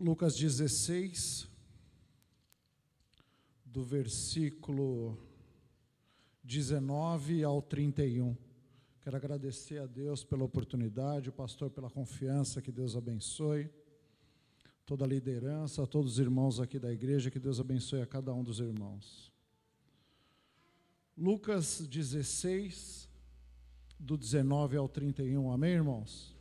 Lucas 16, do versículo 19 ao 31. Quero agradecer a Deus pela oportunidade, o pastor pela confiança, que Deus abençoe. Toda a liderança, a todos os irmãos aqui da igreja, que Deus abençoe a cada um dos irmãos. Lucas 16, do 19 ao 31, amém, irmãos?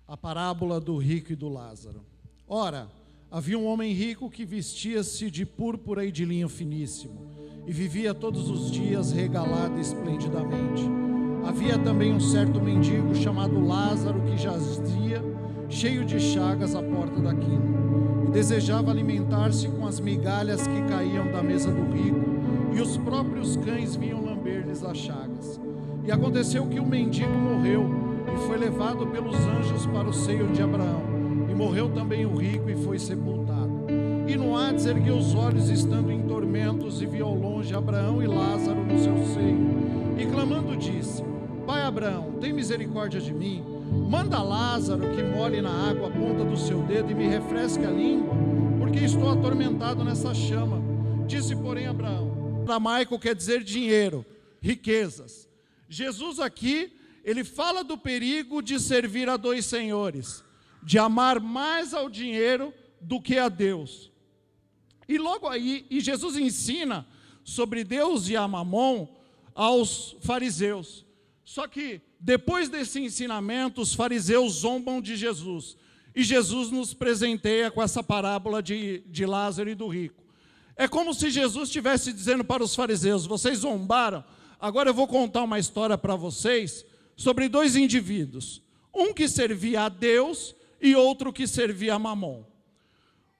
A parábola do rico e do Lázaro. Ora, havia um homem rico que vestia-se de púrpura e de linho finíssimo, e vivia todos os dias regalado esplendidamente. Havia também um certo mendigo chamado Lázaro, que jazia cheio de chagas à porta da quina, e desejava alimentar-se com as migalhas que caíam da mesa do rico, e os próprios cães vinham lamber-lhes as chagas. E aconteceu que o mendigo morreu, e foi levado pelos anjos para o seio de Abraão. E morreu também o rico e foi sepultado. E no Hades ergueu os olhos, estando em tormentos, e viu ao longe Abraão e Lázaro no seu seio. E clamando disse: Pai Abraão, tem misericórdia de mim. Manda Lázaro que molhe na água a ponta do seu dedo e me refresque a língua, porque estou atormentado nessa chama. Disse, porém, Abraão. Aramaico quer dizer dinheiro, riquezas. Jesus aqui, ele fala do perigo de servir a dois senhores, de amar mais ao dinheiro do que a Deus. E logo aí, Jesus ensina sobre Deus e a Mamon aos fariseus. Só que depois desse ensinamento, os fariseus zombam de Jesus. E Jesus nos presenteia com essa parábola de Lázaro e do rico. É como se Jesus estivesse dizendo para os fariseus: vocês zombaram, agora eu vou contar uma história para vocês sobre dois indivíduos. Um que servia a Deus e outro que servia a Mamon.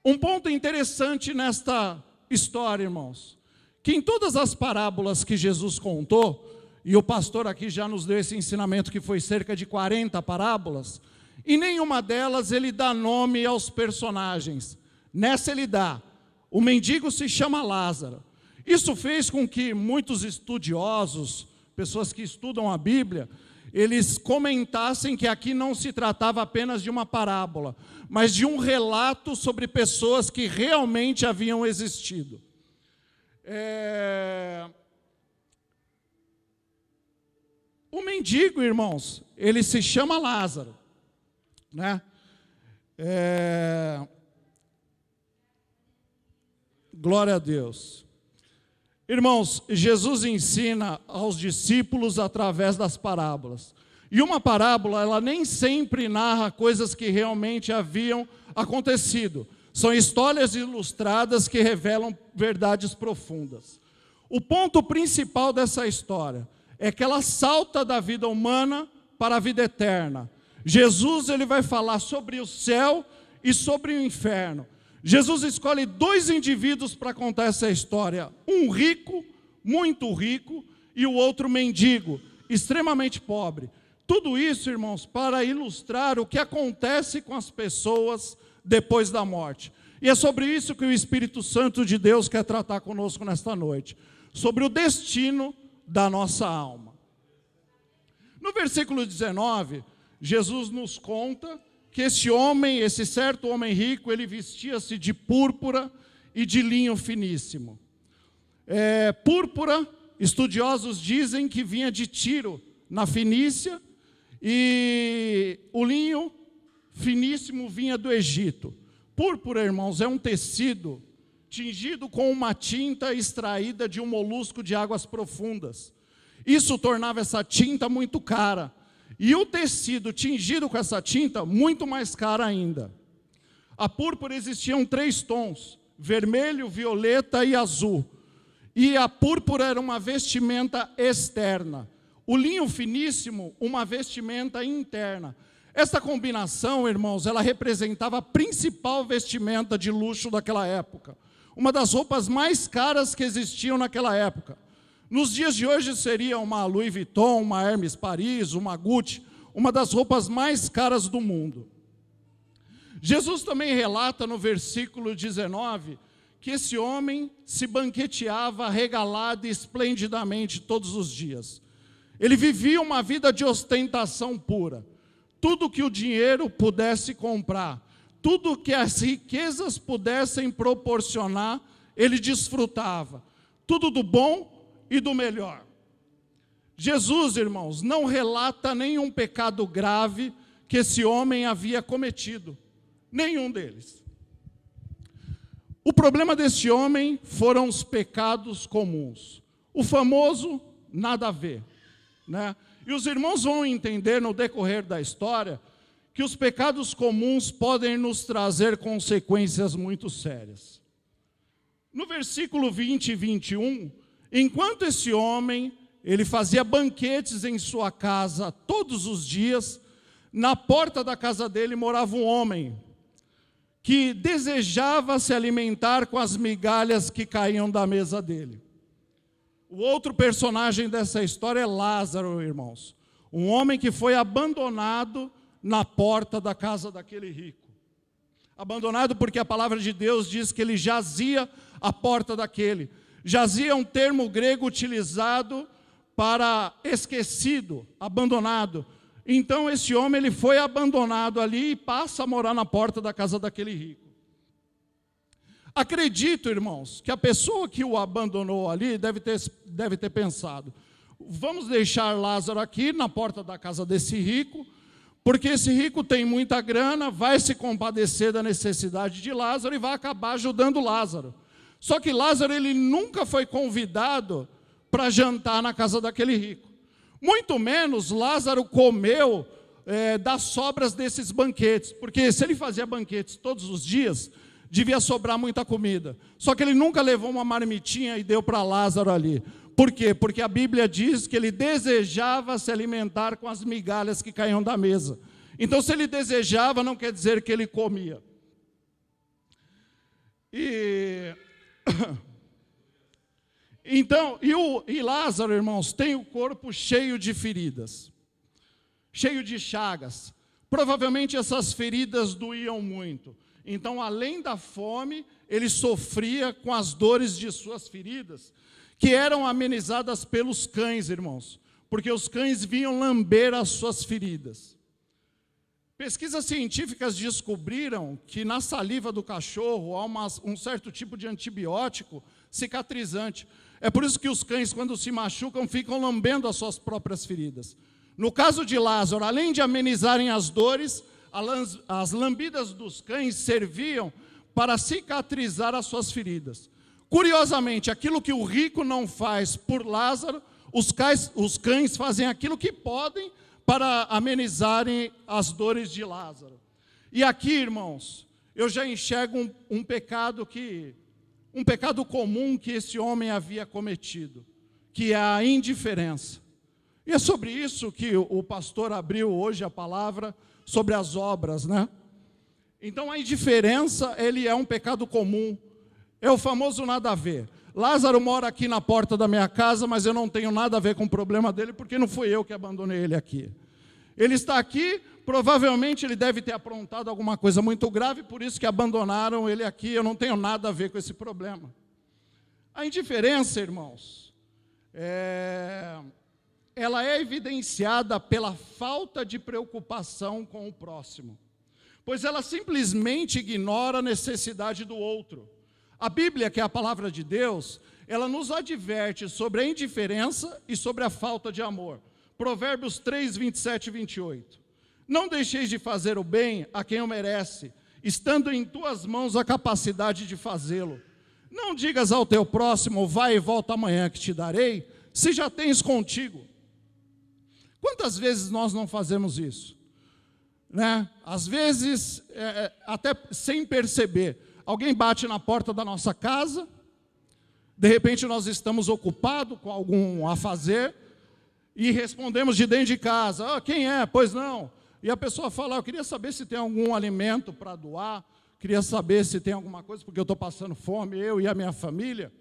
Um ponto interessante nesta história, irmãos, que em todas as parábolas que Jesus contou, e o pastor aqui já nos deu esse ensinamento que foi cerca de 40 parábolas, em nenhuma delas ele dá nome aos personagens. Nessa ele dá. O mendigo se chama Lázaro. Isso fez com que muitos estudiosos, pessoas que estudam a Bíblia, eles comentassem que aqui não se tratava apenas de uma parábola, mas de um relato sobre pessoas que realmente haviam existido. O mendigo, irmãos, ele se chama Lázaro, né? Glória a Deus. Irmãos, Jesus ensina aos discípulos através das parábolas. E uma parábola, ela nem sempre narra coisas que realmente haviam acontecido. São histórias ilustradas que revelam verdades profundas. O ponto principal dessa história é que ela salta da vida humana para a vida eterna. Jesus, ele vai falar sobre o céu e sobre o inferno. Jesus escolhe dois indivíduos para contar essa história. Um rico, muito rico, e o outro mendigo, extremamente pobre. Tudo isso, irmãos, para ilustrar o que acontece com as pessoas depois da morte. E é sobre isso que o Espírito Santo de Deus quer tratar conosco nesta noite. Sobre o destino da nossa alma. No versículo 19, Jesus nos conta que esse certo homem rico, ele vestia-se de púrpura e de linho finíssimo. Púrpura, estudiosos dizem que vinha de Tiro, na Fenícia, e o linho finíssimo vinha do Egito. Púrpura, irmãos, é um tecido tingido com uma tinta extraída de um molusco de águas profundas. Isso tornava essa tinta muito cara. E o tecido tingido com essa tinta, muito mais cara ainda. A púrpura existiam 3 tons: vermelho, violeta e azul. E a púrpura era uma vestimenta externa. O linho finíssimo, uma vestimenta interna. Essa combinação, irmãos, ela representava a principal vestimenta de luxo daquela época. Uma das roupas mais caras que existiam naquela época. Nos dias de hoje seria uma Louis Vuitton, uma Hermes Paris, uma Gucci, uma das roupas mais caras do mundo. Jesus também relata no versículo 19 que esse homem se banqueteava regalado e esplendidamente todos os dias. Ele vivia uma vida de ostentação pura. Tudo que o dinheiro pudesse comprar. tudo que as riquezas pudessem proporcionar, ele desfrutava. Tudo do bom e do melhor. Jesus, irmãos, não relata nenhum pecado grave que esse homem havia cometido. Nenhum deles. O problema desse homem foram os pecados comuns. O famoso, nada a ver, né? E os irmãos vão entender no decorrer da história que os pecados comuns podem nos trazer consequências muito sérias. No versículo 20 e 21, enquanto esse homem, ele fazia banquetes em sua casa todos os dias, na porta da casa dele morava um homem que desejava se alimentar com as migalhas que caíam da mesa dele. O outro personagem dessa história é Lázaro, irmãos. Um homem que foi abandonado na porta da casa daquele rico. Abandonado porque a palavra de Deus diz que ele jazia à porta daquele. Jazia é um termo grego utilizado para esquecido, abandonado. Então esse homem ele foi abandonado ali e passa a morar na porta da casa daquele rico. Acredito, irmãos, que a pessoa que o abandonou ali deve ter pensado: vamos deixar Lázaro aqui na porta da casa desse rico, porque esse rico tem muita grana, vai se compadecer da necessidade de Lázaro e vai acabar ajudando Lázaro. Só que Lázaro ele nunca foi convidado para jantar na casa daquele rico. Muito menos Lázaro comeu das sobras desses banquetes, porque se ele fazia banquetes todos os dias, devia sobrar muita comida. Só que ele nunca levou uma marmitinha e deu para Lázaro ali. Por quê? Porque a Bíblia diz que ele desejava se alimentar com as migalhas que caíam da mesa. Então, se ele desejava, não quer dizer que ele comia. Então, e Lázaro, irmãos, tem o corpo cheio de feridas, cheio de chagas. Provavelmente essas feridas doíam muito. Então, além da fome, ele sofria com as dores de suas feridas, que eram amenizadas pelos cães, irmãos, porque os cães vinham lamber as suas feridas. Pesquisas científicas descobriram que na saliva do cachorro há um certo tipo de antibiótico cicatrizante. É por isso que os cães, quando se machucam, ficam lambendo as suas próprias feridas. No caso de Lázaro, além de amenizarem as dores, as lambidas dos cães serviam para cicatrizar as suas feridas. Curiosamente, aquilo que o rico não faz por Lázaro, os cães fazem aquilo que podem para amenizarem as dores de Lázaro. E aqui, irmãos, eu já enxergo um pecado comum que esse homem havia cometido, que é a indiferença. E é sobre isso que o pastor abriu hoje a palavra, sobre as obras, né? Então a indiferença, ele é um pecado comum, é o famoso nada a ver. Lázaro mora aqui na porta da minha casa, mas eu não tenho nada a ver com o problema dele, porque não fui eu que abandonei ele aqui. Ele está aqui, provavelmente ele deve ter aprontado alguma coisa muito grave, por isso que abandonaram ele aqui, eu não tenho nada a ver com esse problema. A indiferença, irmãos, ela é evidenciada pela falta de preocupação com o próximo, pois ela simplesmente ignora a necessidade do outro. A Bíblia, que é a palavra de Deus, ela nos adverte sobre a indiferença e sobre a falta de amor. Provérbios 3, 27 e 28. Não deixeis de fazer o bem a quem o merece, estando em tuas mãos a capacidade de fazê-lo. Não digas ao teu próximo, vai e volta amanhã que te darei, se já tens contigo. Quantas vezes nós não fazemos isso? Né? Às vezes, até sem perceber, alguém bate na porta da nossa casa, de repente nós estamos ocupados com algum a fazer, e respondemos de dentro de casa: quem é? Pois não. E a pessoa fala: eu queria saber se tem algum alimento para doar, queria saber se tem alguma coisa, porque eu estou passando fome, eu e a minha família.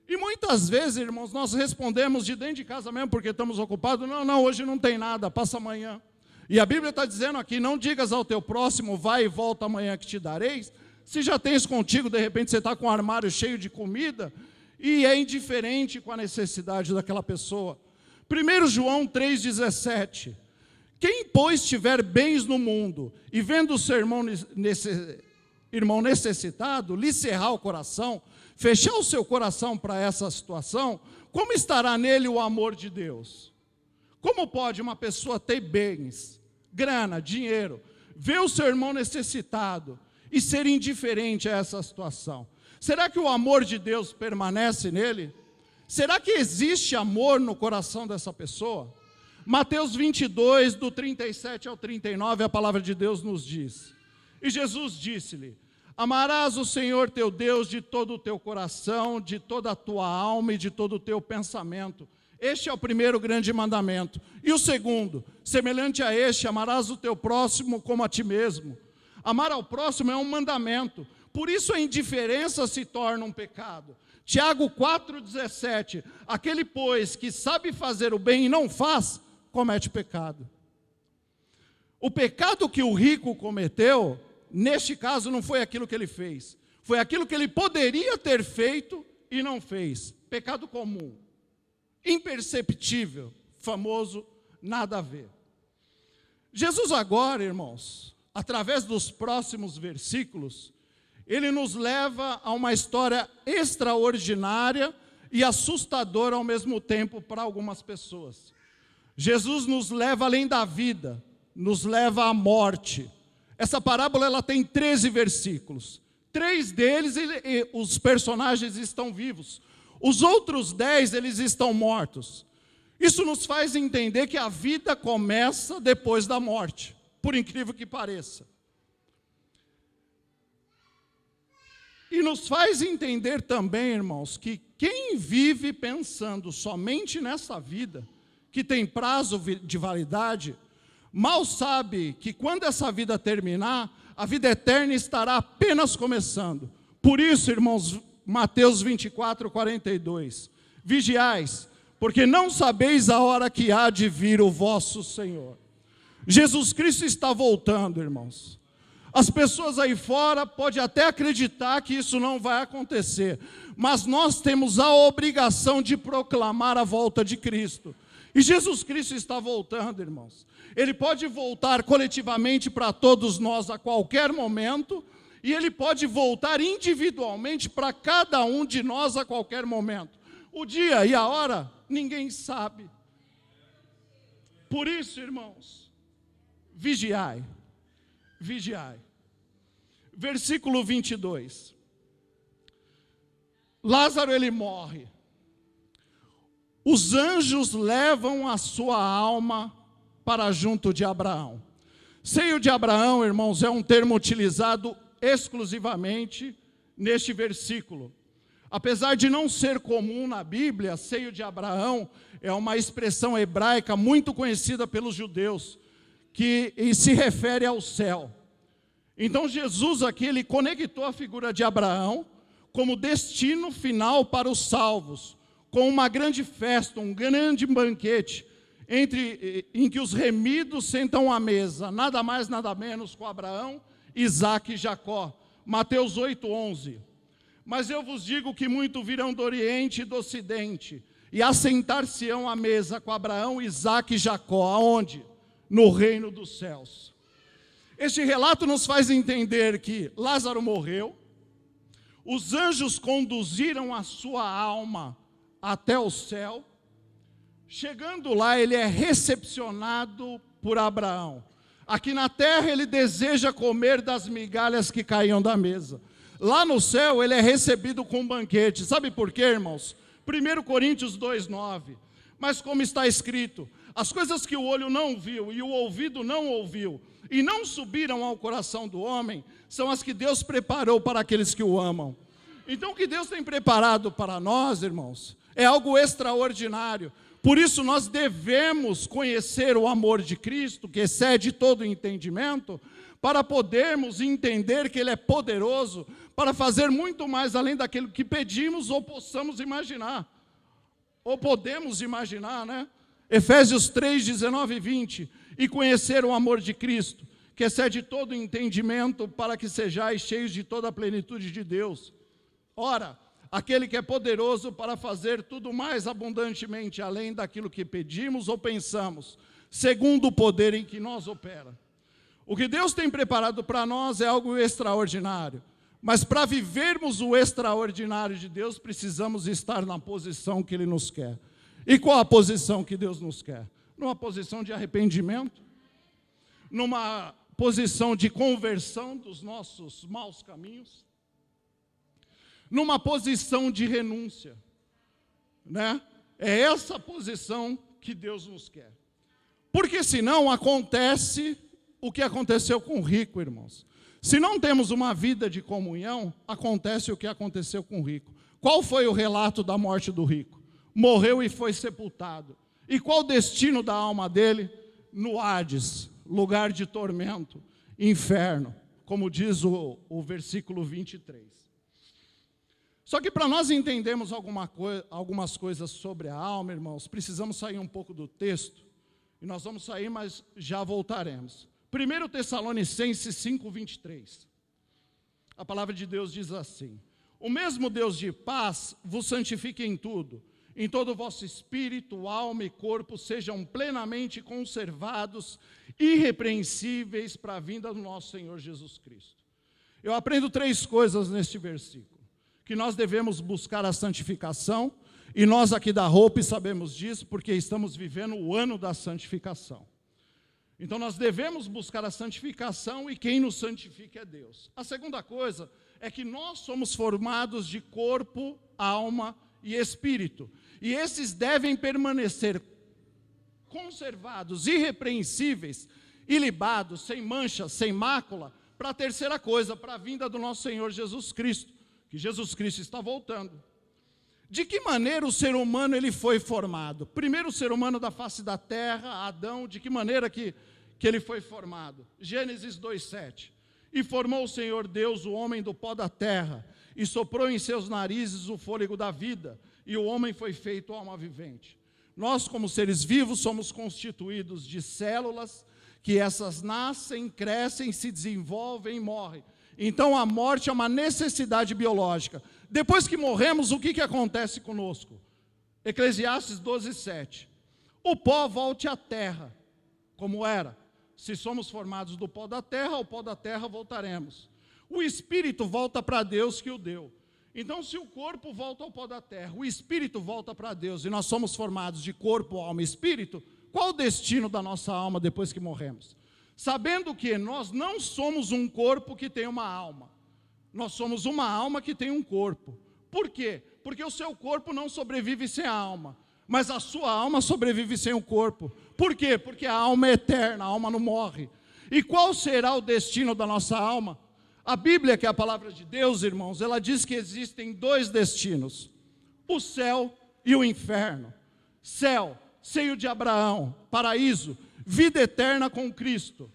E muitas vezes, irmãos, nós respondemos de dentro de casa mesmo, porque estamos ocupados: não, hoje não tem nada, passa amanhã. E a Bíblia está dizendo aqui: não digas ao teu próximo, vai e volta amanhã que te dareis, se já tens contigo, de repente você está com um armário cheio de comida, e é indiferente com a necessidade daquela pessoa. 1 João 3,17, Quem, pois, tiver bens no mundo, e vendo o seu irmão necessitado, lhe cerrar o coração, fechar o seu coração para essa situação, como estará nele o amor de Deus? Como pode uma pessoa ter bens, grana, dinheiro, ver o seu irmão necessitado e ser indiferente a essa situação? Será que o amor de Deus permanece nele? Será que existe amor no coração dessa pessoa? Mateus 22, do 37 ao 39, a palavra de Deus nos diz: e Jesus disse-lhe: amarás o Senhor teu Deus de todo o teu coração, de toda a tua alma e de todo o teu pensamento. Este é o primeiro grande mandamento. E o segundo, semelhante a este, amarás o teu próximo como a ti mesmo. Amar ao próximo é um mandamento, por isso a indiferença se torna um pecado. Tiago 4,17, aquele, pois, que sabe fazer o bem e não faz, comete pecado. O pecado que o rico cometeu, neste caso, não foi aquilo que ele fez, foi aquilo que ele poderia ter feito e não fez. Pecado comum, imperceptível, famoso, nada a ver. Jesus agora, irmãos, através dos próximos versículos, ele nos leva a uma história extraordinária e assustadora ao mesmo tempo para algumas pessoas. Jesus nos leva além da vida, nos leva à morte. Essa parábola ela tem 13 versículos. 3 deles os personagens estão vivos. Os outros 10 eles estão mortos. Isso nos faz entender que a vida começa depois da morte, por incrível que pareça. E nos faz entender também, irmãos, que quem vive pensando somente nessa vida, que tem prazo de validade, mal sabe que quando essa vida terminar, a vida eterna estará apenas começando. Por isso, irmãos, Mateus 24, 42, vigiais, porque não sabeis a hora que há de vir o vosso Senhor. Jesus Cristo está voltando, irmãos. As pessoas aí fora podem até acreditar que isso não vai acontecer, mas nós temos a obrigação de proclamar a volta de Cristo. E Jesus Cristo está voltando, irmãos. Ele pode voltar coletivamente para todos nós a qualquer momento, e Ele pode voltar individualmente para cada um de nós a qualquer momento. O dia e a hora, ninguém sabe. Por isso, irmãos, vigiai, vigiai. Versículo 22. Lázaro, ele morre. Os anjos levam a sua alma para junto de Abraão. Seio de Abraão, irmãos, é um termo utilizado exclusivamente neste versículo. Apesar de não ser comum na Bíblia, seio de Abraão é uma expressão hebraica muito conhecida pelos judeus, que se refere ao céu. Então Jesus aqui, ele conectou a figura de Abraão como destino final para os salvos, com uma grande festa, um grande banquete, em que os remidos sentam à mesa, nada mais, nada menos com Abraão, Isaque e Jacó. Mateus 8:11. Mas eu vos digo que muito virão do Oriente e do Ocidente, e assentar-se-ão à mesa com Abraão, Isaque e Jacó. Aonde? No reino dos céus. Este relato nos faz entender que Lázaro morreu, os anjos conduziram a sua alma até o céu. Chegando lá, ele é recepcionado por Abraão. Aqui na terra, ele deseja comer das migalhas que caíam da mesa. Lá no céu, ele é recebido com um banquete. Sabe por quê, irmãos? 1 Coríntios 2:9. Mas como está escrito, as coisas que o olho não viu e o ouvido não ouviu, e não subiram ao coração do homem, são as que Deus preparou para aqueles que o amam. Então, o que Deus tem preparado para nós, irmãos, é algo extraordinário. Por isso, nós devemos conhecer o amor de Cristo, que excede todo entendimento, para podermos entender que Ele é poderoso para fazer muito mais além daquilo que pedimos ou possamos imaginar. Ou podemos imaginar, né? Efésios 3:19 e 20. E conhecer o amor de Cristo, que excede todo entendimento, para que sejais cheios de toda a plenitude de Deus. Ora, aquele que é poderoso para fazer tudo mais abundantemente, além daquilo que pedimos ou pensamos, segundo o poder em que nós opera. O que Deus tem preparado para nós é algo extraordinário. Mas para vivermos o extraordinário de Deus, precisamos estar na posição que Ele nos quer. E qual a posição que Deus nos quer? Numa posição de arrependimento, numa posição de conversão dos nossos maus caminhos, numa posição de renúncia, né? É essa posição que Deus nos quer. Porque senão acontece o que aconteceu com o rico, irmãos. Se não temos uma vida de comunhão, acontece o que aconteceu com o rico. Qual foi o relato da morte do rico? Morreu e foi sepultado. E qual o destino da alma dele? No Hades, lugar de tormento, inferno, como diz o versículo 23. Só que para nós entendermos algumas coisas sobre a alma, irmãos, precisamos sair um pouco do texto. E nós vamos sair, mas já voltaremos. 1 Tessalonicenses 5:23. A palavra de Deus diz assim: o mesmo Deus de paz vos santifique em tudo, em todo o vosso espírito, alma e corpo sejam plenamente conservados, irrepreensíveis para a vinda do nosso Senhor Jesus Cristo. Eu aprendo 3 coisas neste versículo: que nós devemos buscar a santificação, e nós aqui da Hope sabemos disso, porque estamos vivendo o ano da santificação. Então nós devemos buscar a santificação, e quem nos santifica é Deus. A segunda coisa é que nós somos formados de corpo, alma e espírito, e esses devem permanecer conservados, irrepreensíveis, ilibados, sem mancha, sem mácula, para a terceira coisa, para a vinda do nosso Senhor Jesus Cristo, que Jesus Cristo está voltando. De que maneira o ser humano ele foi formado? Primeiro o ser humano da face da terra, Adão, de que maneira que ele foi formado? Gênesis 2:7. E formou o Senhor Deus o homem do pó da terra, e soprou em seus narizes o fôlego da vida, e o homem foi feito alma vivente. Nós, como seres vivos, somos constituídos de células, que essas nascem, crescem, se desenvolvem e morrem. Então a morte é uma necessidade biológica. Depois que morremos, o que acontece conosco? Eclesiastes 12:7. O pó volte à terra, como era. Se somos formados do pó da terra, ao pó da terra voltaremos. O espírito volta para Deus que o deu. Então, se o corpo volta ao pó da terra, o espírito volta para Deus, e nós somos formados de corpo, alma e espírito, qual o destino da nossa alma depois que morremos? Sabendo que nós não somos um corpo que tem uma alma. Nós somos uma alma que tem um corpo. Por quê? Porque o seu corpo não sobrevive sem a alma, mas a sua alma sobrevive sem o corpo. Por quê? Porque a alma é eterna, a alma não morre. E qual será o destino da nossa alma? A Bíblia, que é a palavra de Deus, irmãos, ela diz que existem 2 destinos: o céu e o inferno. Céu, seio de Abraão, paraíso, vida eterna com Cristo.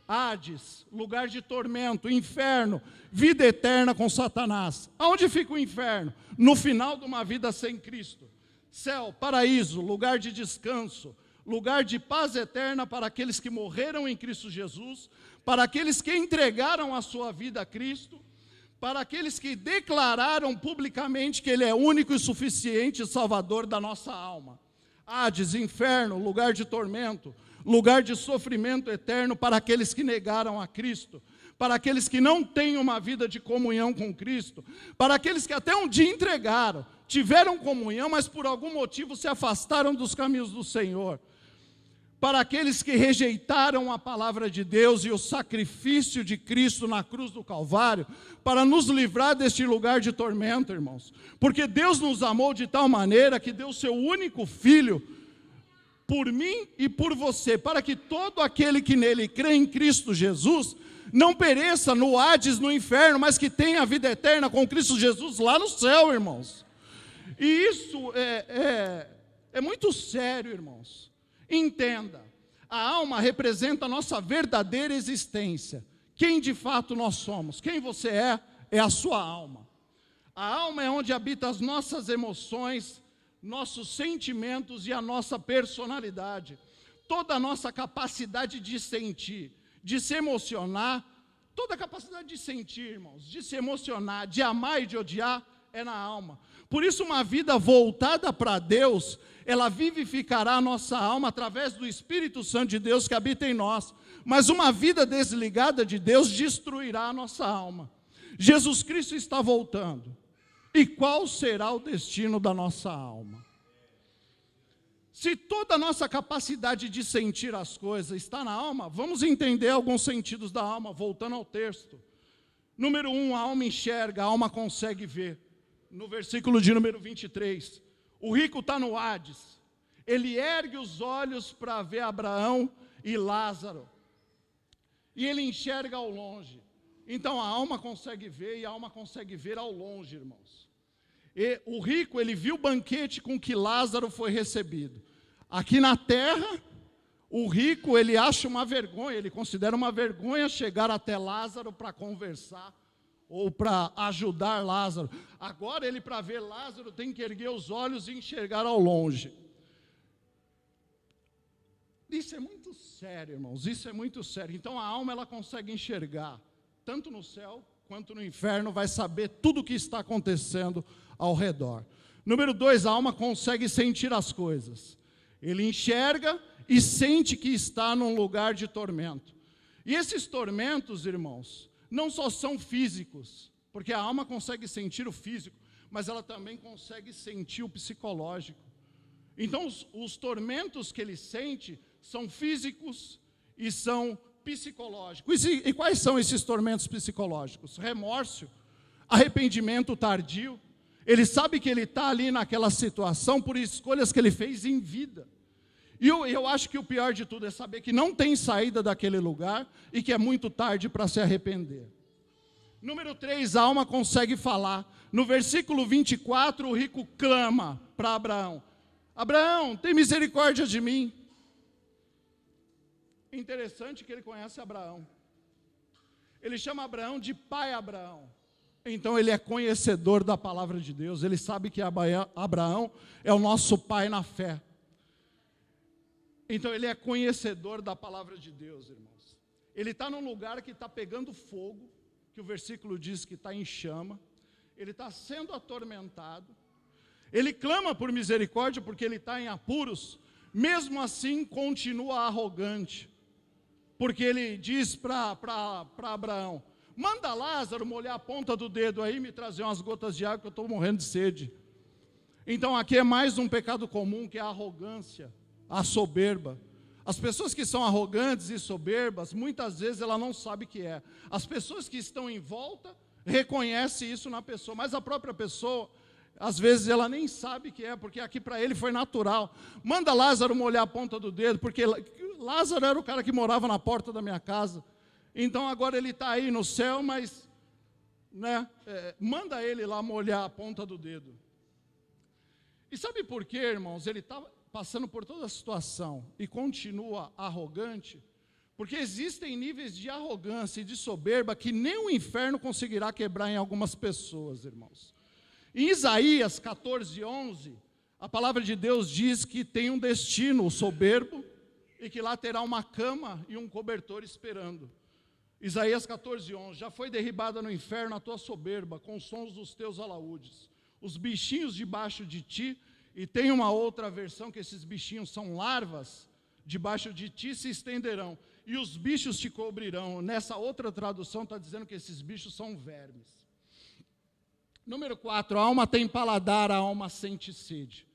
Hades, lugar de tormento. Inferno, vida eterna com Satanás. Aonde fica o inferno? No final de uma vida sem Cristo. Céu, paraíso, lugar de descanso, lugar de paz eterna para aqueles que morreram em Cristo Jesus, para aqueles que entregaram a sua vida a Cristo, para aqueles que declararam publicamente que Ele é único e suficiente Salvador da nossa alma. Hades, inferno, lugar de tormento, lugar de sofrimento eterno para aqueles que negaram a Cristo, para aqueles que não têm uma vida de comunhão com Cristo, para aqueles que até um dia entregaram, tiveram comunhão, mas por algum motivo se afastaram dos caminhos do Senhor, para aqueles que rejeitaram a palavra de Deus e o sacrifício de Cristo na cruz do Calvário, para nos livrar deste lugar de tormento, irmãos, porque Deus nos amou de tal maneira que deu o seu único Filho, por mim e por você, para que todo aquele que nele crê em Cristo Jesus, não pereça no Hades, no inferno, mas que tenha a vida eterna com Cristo Jesus lá no céu, irmãos. E isso é muito sério, irmãos. Entenda, a alma representa a nossa verdadeira existência. Quem de fato nós somos, quem você é a sua alma. A alma é onde habitam as nossas emoções, nossos sentimentos e a nossa personalidade. Toda a nossa capacidade de sentir, de se emocionar, toda a capacidade de sentir, irmãos, de se emocionar, de amar e de odiar, é na alma. Por isso, uma vida voltada para Deus, ela vivificará a nossa alma através do Espírito Santo de Deus que habita em nós. Mas uma vida desligada de Deus destruirá a nossa alma. Jesus Cristo está voltando. E qual será o destino da nossa alma? Se toda a nossa capacidade de sentir as coisas está na alma, vamos entender alguns sentidos da alma, voltando ao texto. Número 1, a alma enxerga, a alma consegue ver. No versículo de número 23, o rico está no Hades. Ele ergue os olhos para ver Abraão e Lázaro. E ele enxerga ao longe. Então a alma consegue ver e a alma consegue ver ao longe, irmãos. E o rico, ele viu o banquete com que Lázaro foi recebido. Aqui na terra, o rico, ele acha uma vergonha, ele considera uma vergonha chegar até Lázaro para conversar ou para ajudar Lázaro. Agora ele, para ver Lázaro, tem que erguer os olhos e enxergar ao longe. Isso é muito sério, irmãos, isso é muito sério. Então a alma, ela consegue enxergar, tanto no céu quanto no inferno, vai saber tudo o que está acontecendo ao redor. Número 2, a alma consegue sentir as coisas. Ele enxerga e sente que está num lugar de tormento. E esses tormentos, irmãos, não só são físicos, porque a alma consegue sentir o físico, mas ela também consegue sentir o psicológico. Então os tormentos que ele sente são físicos e são psicológicos. E quais são esses tormentos psicológicos? Remorso, arrependimento tardio. Ele sabe que ele está ali naquela situação por escolhas que ele fez em vida. E eu acho que o pior de tudo é saber que não tem saída daquele lugar e que é muito tarde para se arrepender. Número 3, a alma consegue falar. No versículo 24, o rico clama para Abraão: Abraão, tem misericórdia de mim. Interessante que ele conhece Abraão. Ele chama Abraão de pai Abraão. Então ele é conhecedor da palavra de Deus. Ele sabe que Abraão é o nosso pai na fé. Então ele é conhecedor da palavra de Deus, irmãos. Ele está num lugar que está pegando fogo, que o versículo diz que está em chama. Ele está sendo atormentado. Ele clama por misericórdia porque ele está em apuros. Mesmo assim continua arrogante. Porque ele diz para Abraão: manda Lázaro molhar a ponta do dedo aí e me trazer umas gotas de água que eu estou morrendo de sede. Então aqui é mais um pecado comum, que é a arrogância, a soberba. As pessoas que são arrogantes e soberbas, muitas vezes ela não sabe o que é. As pessoas que estão em volta reconhecem isso na pessoa, mas a própria pessoa, às vezes ela nem sabe o que é, porque aqui para ele foi natural. Manda Lázaro molhar a ponta do dedo, porque Lázaro era o cara que morava na porta da minha casa. Então agora ele está aí no céu, mas manda ele lá molhar a ponta do dedo. E sabe por quê, irmãos? Ele está passando por toda a situação e continua arrogante, porque existem níveis de arrogância e de soberba que nem o inferno conseguirá quebrar em algumas pessoas, irmãos. Em Isaías 14:11, a palavra de Deus diz que tem um destino, o soberbo, e que lá terá uma cama e um cobertor esperando. Isaías 14:11, já foi derribada no inferno a tua soberba, com os sons dos teus alaúdes. Os bichinhos debaixo de ti, e tem uma outra versão que esses bichinhos são larvas, debaixo de ti se estenderão, e os bichos te cobrirão. Nessa outra tradução está dizendo que esses bichos são vermes. Número 4, a alma tem paladar, a alma sente sede.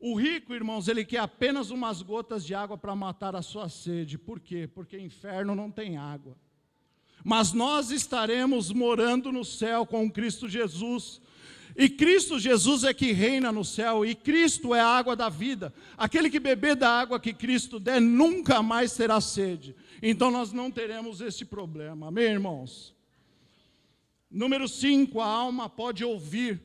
O rico, irmãos, ele quer apenas umas gotas de água para matar a sua sede. Por quê? Porque inferno não tem água. Mas nós estaremos morando no céu com Cristo Jesus. E Cristo Jesus é que reina no céu, e Cristo é a água da vida. Aquele que beber da água que Cristo der, nunca mais terá sede. Então nós não teremos esse problema. Amém, irmãos? Número 5, a alma pode ouvir.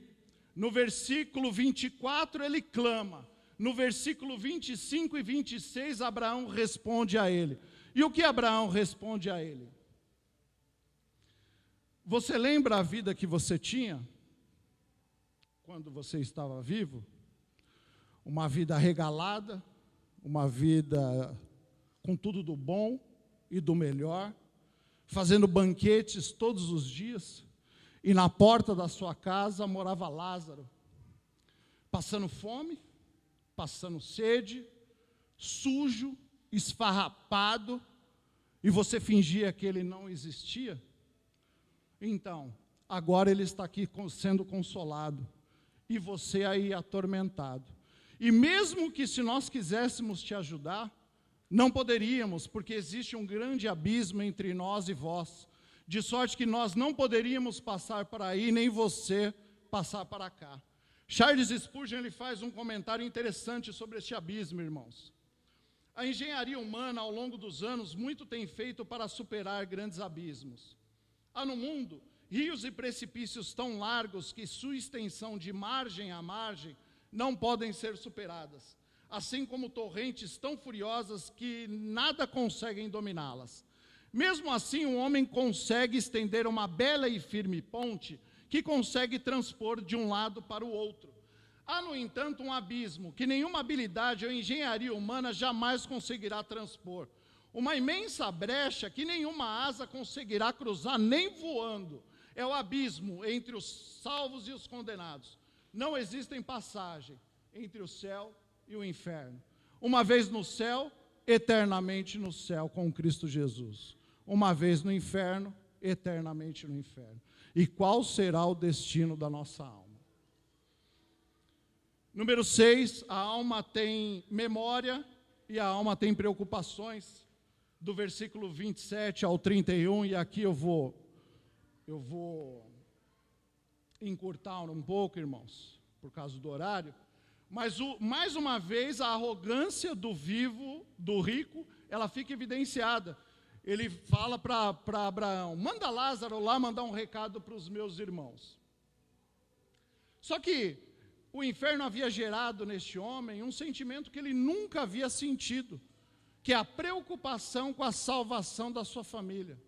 No versículo 24 ele clama. No versículo 25 e 26 Abraão responde a ele. E o que Abraão responde a ele? Você lembra a vida que você tinha quando você estava vivo? Uma vida regalada, uma vida com tudo do bom e do melhor, fazendo banquetes todos os dias. e na porta da sua casa morava Lázaro, passando fome, passando sede, sujo, esfarrapado, e você fingia que ele não existia? Então, agora ele está aqui sendo consolado, e você aí atormentado. E mesmo que se nós quiséssemos te ajudar, não poderíamos, porque existe um grande abismo entre nós e vós, de sorte que nós não poderíamos passar para aí, nem você passar para cá. Charles Spurgeon ele faz um comentário interessante sobre este abismo, irmãos. A engenharia humana, ao longo dos anos, muito tem feito para superar grandes abismos. Há no mundo rios e precipícios tão largos que sua extensão de margem a margem não podem ser superadas, assim como torrentes tão furiosas que nada conseguem dominá-las. Mesmo assim, um homem consegue estender uma bela e firme ponte que consegue transpor de um lado para o outro. Há, no entanto, um abismo que nenhuma habilidade ou engenharia humana jamais conseguirá transpor. Uma imensa brecha que nenhuma asa conseguirá cruzar, nem voando. É o abismo entre os salvos e os condenados. Não existem passagem entre o céu e o inferno. Uma vez no céu, eternamente no céu com Cristo Jesus. Uma vez no inferno, eternamente no inferno. E qual será o destino da nossa alma? Número 6, a alma tem memória e a alma tem preocupações. Do versículo 27 ao 31, e aqui eu vou encurtar um pouco, irmãos, por causa do horário. Mas, mais uma vez, a arrogância do vivo, do rico, ela fica evidenciada. Ele fala para Abraão, manda Lázaro lá mandar um recado para os meus irmãos. Só que o inferno havia gerado neste homem um sentimento que ele nunca havia sentido, que é a preocupação com a salvação da sua família.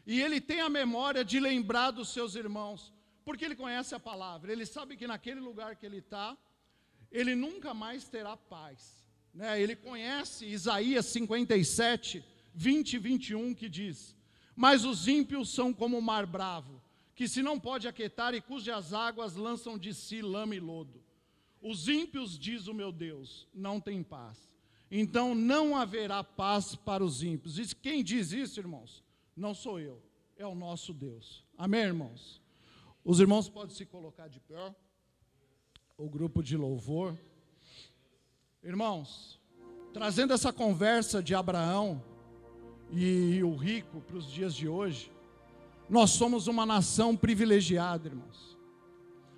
E ele tem a memória de lembrar dos seus irmãos, porque ele conhece a palavra, ele sabe que naquele lugar que ele está, ele nunca mais terá paz, né? Ele conhece Isaías 57, 20 e 21, que diz, mas os ímpios são como o mar bravo, que se não pode aquietar e cujas águas lançam de si lama e lodo. Os ímpios, diz o meu Deus, não têm paz. Então não haverá paz para os ímpios. E quem diz isso, irmãos? Não sou eu, é o nosso Deus. Amém, irmãos? Os irmãos podem se colocar de pé, o grupo de louvor. Irmãos, trazendo essa conversa de Abraão e o rico para os dias de hoje, nós somos uma nação privilegiada, irmãos.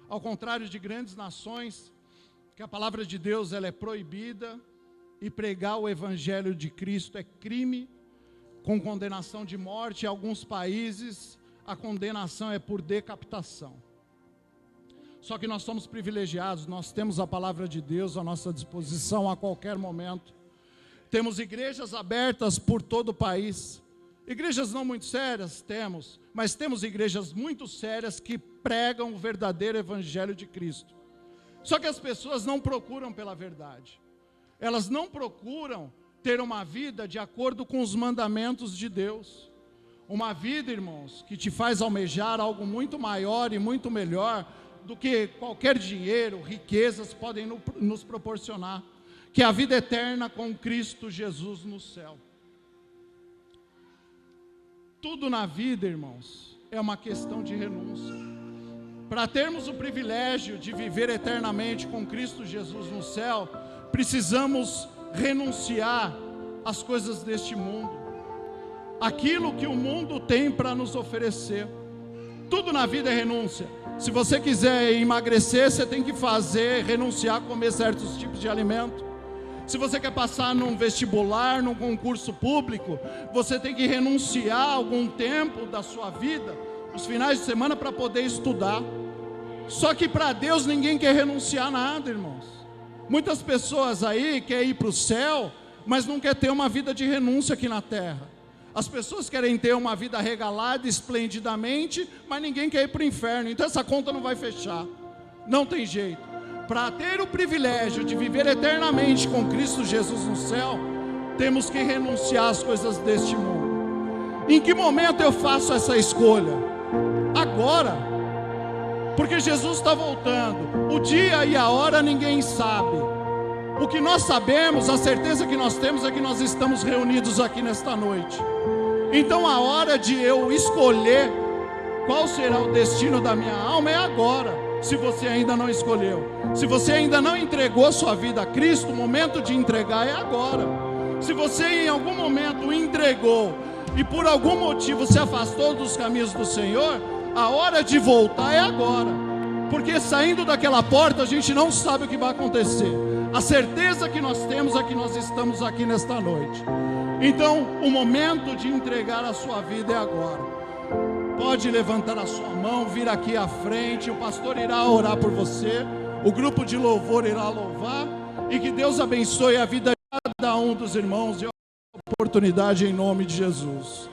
Ao contrário de grandes nações, que a palavra de Deus ela é proibida, e pregar o evangelho de Cristo é crime, com condenação de morte. Em alguns países, a condenação é por decapitação. Só que nós somos privilegiados, nós temos a palavra de Deus à nossa disposição a qualquer momento. Temos igrejas abertas por todo o país. Igrejas não muito sérias, temos, mas temos igrejas muito sérias que pregam o verdadeiro evangelho de Cristo. Só que as pessoas não procuram pela verdade. Elas não procuram ter uma vida de acordo com os mandamentos de Deus. Uma vida, irmãos, que te faz almejar algo muito maior e muito melhor do que qualquer dinheiro, riquezas podem nos proporcionar, que é a vida eterna com Cristo Jesus no céu. Tudo na vida, irmãos, é uma questão de renúncia. Para termos o privilégio de viver eternamente com Cristo Jesus no céu, precisamos renunciar às coisas deste mundo, aquilo que o mundo tem para nos oferecer. Tudo na vida é renúncia. Se você quiser emagrecer, você tem que renunciar a comer certos tipos de alimento. Se você quer passar num vestibular, num concurso público, você tem que renunciar a algum tempo da sua vida, os finais de semana, para poder estudar. Só que para Deus ninguém quer renunciar a nada, irmãos. Muitas pessoas aí querem ir para o céu, mas não querem ter uma vida de renúncia aqui na terra. As pessoas querem ter uma vida regalada, esplendidamente, mas ninguém quer ir para o inferno. Então essa conta não vai fechar. Não tem jeito. Para ter o privilégio de viver eternamente com Cristo Jesus no céu, temos que renunciar às coisas deste mundo. Em que momento eu faço essa escolha? Agora. porque Jesus está voltando. O dia e a hora ninguém sabe. O que nós sabemos, a certeza que nós temos é que nós estamos reunidos aqui nesta noite. Então a hora de eu escolher qual será o destino da minha alma é agora. Se você ainda não escolheu, se você ainda não entregou sua vida a Cristo, o momento de entregar é agora. Se você em algum momento entregou e por algum motivo se afastou dos caminhos do Senhor, a hora de voltar é agora. Porque saindo daquela porta a gente não sabe o que vai acontecer. A certeza que nós temos é que nós estamos aqui nesta noite. Então o momento de entregar a sua vida é agora. Pode levantar a sua mão, vir aqui à frente, o pastor irá orar por você, o grupo de louvor irá louvar, e que Deus abençoe a vida de cada um dos irmãos e a oportunidade em nome de Jesus.